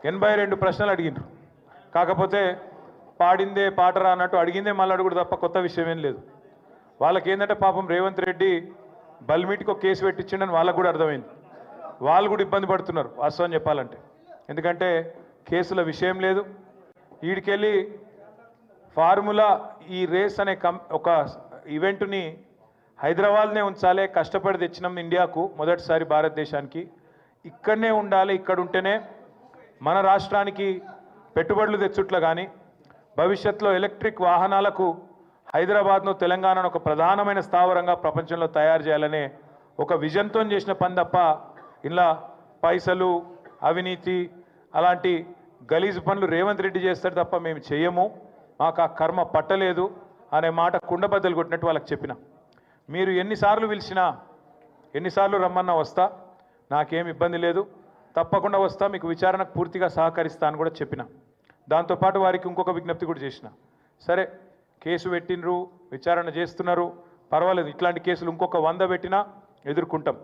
82 ప్రశ్నలు అడిగినారు. కాకపోతే పాడిందే పాటరా అన్నట్టు అడిగిందే మళ్ళీ అడుగుడు తప్ప కొత్త విషయం ఏం లేదు. వాళ్ళకి ఏంటంటే పాపం రేవంత్ రెడ్డి బల్మీటికి ఒక కేసు పెట్టించిండని వాళ్ళకు కూడా అర్థమైంది. వాళ్ళు కూడా ఇబ్బంది పడుతున్నారు వాస్తవం చెప్పాలంటే. ఎందుకంటే కేసుల విషయం లేదు. వీడికెళ్ళి ఫార్ములా ఈ రేస్ అనే ఒక ఈవెంట్ని హైదరాబాద్నే ఉంచాలి, కష్టపడి తెచ్చినాం ఇండియాకు మొదటిసారి భారతదేశానికి, ఇక్కడనే ఉండాలి, ఇక్కడ ఉంటేనే మన రాష్ట్రానికి పెట్టుబడులు తెచ్చుట్ల కానీ భవిష్యత్తులో ఎలక్ట్రిక్ వాహనాలకు హైదరాబాద్ను తెలంగాణను ఒక ప్రధానమైన స్థావరంగా ప్రపంచంలో తయారు చేయాలనే ఒక విజన్తో చేసిన పని తప్ప ఇలా పైసలు అవినీతి అలాంటి గలీజు పనులు రేవంత్ రెడ్డి చేస్తాడు తప్ప మేము చేయము, మాకు ఆ కర్మ పట్టలేదు అనే మాట కుండబద్దలు కొట్టినట్టు వాళ్ళకి చెప్పిన. మీరు ఎన్నిసార్లు పిలిచినా ఎన్నిసార్లు రమ్మన్నా వస్తా, నాకేం ఇబ్బంది లేదు, తప్పకుండా వస్తా, మీకు విచారణకు పూర్తిగా సహకరిస్తా అని కూడా చెప్పిన. దాంతోపాటు వారికి ఇంకొక విజ్ఞప్తి కూడా చేసిన. సరే కేసు పెట్టినరు, విచారణ చేస్తున్నారు, పర్వాలేదు, ఇట్లాంటి కేసులు ఇంకొక 100 పెట్టినా ఎదుర్కొంటాం.